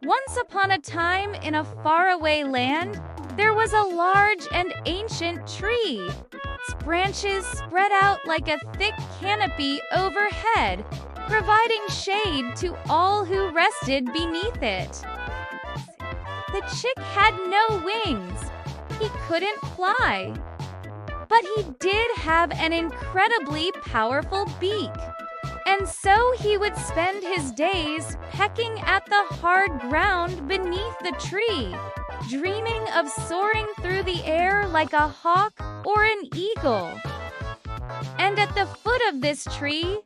Once upon a time in a faraway land, there was a large and ancient tree. Its branches spread out like a thick canopy overhead, providing shade to all who rested beneath it. The chick had no wings. He couldn't fly. But he did have an incredibly powerful beak. And so he would spend his days pecking at the hard ground beneath the tree, dreaming of soaring through the air like a hawk or an eagle. And at the foot of this tree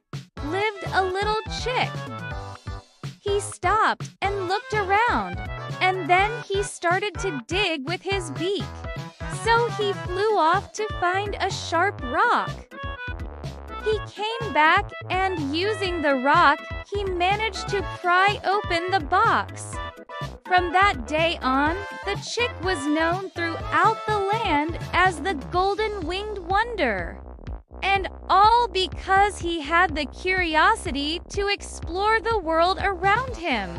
lived a little chick. He stopped and looked around, and then he started to dig with his beak. So he flew off to find a sharp rock. He came back and, using the rock, he managed to pry open the box. From that day on, the chick was known throughout the land as the Golden-Winged Wonder. And all because he had the curiosity to explore the world around him.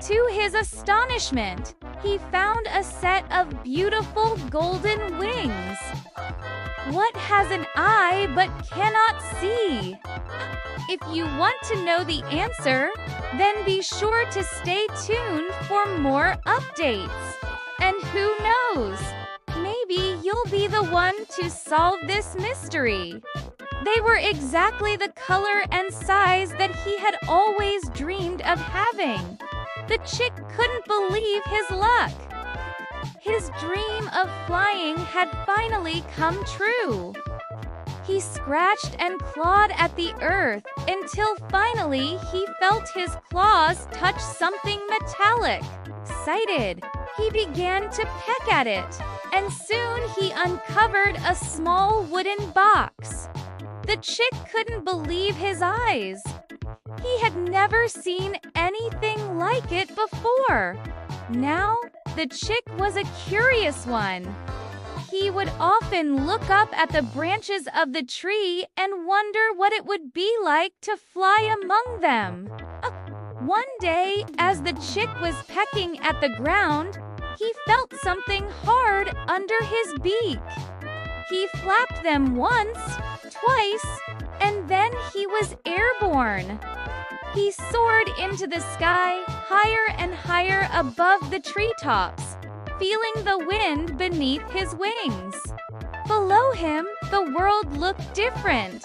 To his astonishment, he found a set of beautiful golden wings. What has an eye but cannot see? If you want to know the answer, then be sure to stay tuned for more updates. And who knows? Maybe you'll be the one to solve this mystery. They were exactly the color and size that he had always dreamed of having. The chick couldn't believe his luck. His dream of flying had finally come true. He scratched and clawed at the earth until finally he felt his claws touch something metallic. Excited, he began to peck at it, and soon he uncovered a small wooden box. The chick couldn't believe his eyes. He had never seen anything like it before. Now, the chick was a curious one. He would often look up at the branches of the tree and wonder what it would be like to fly among them. One day, as the chick was pecking at the ground, he felt something hard under his beak. He flapped them once, twice, and then he was airborne. He soared into the sky, higher and higher above the treetops, feeling the wind beneath his wings. Below him, the world looked different.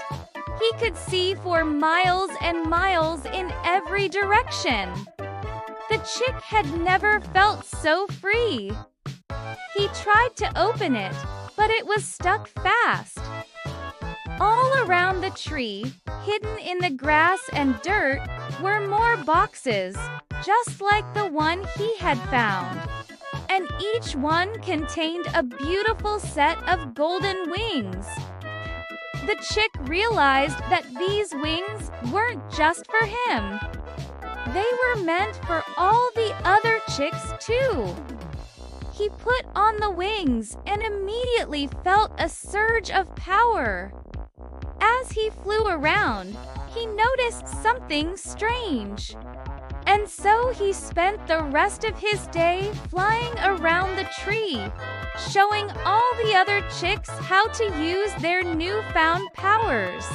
He could see for miles and miles in every direction. The chick had never felt so free. He tried to open it, but it was stuck fast. All around the tree, hidden in the grass and dirt, were more boxes, just like the one he had found. And each one contained a beautiful set of golden wings. The chick realized that these wings weren't just for him. They were meant for all the other chicks too. He put on the wings and immediately felt a surge of power. As he flew around, he noticed something strange. And so he spent the rest of his day flying around the tree, showing all the other chicks how to use their newfound powers.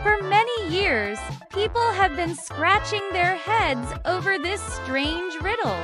For many years, people have been scratching their heads over this strange riddle.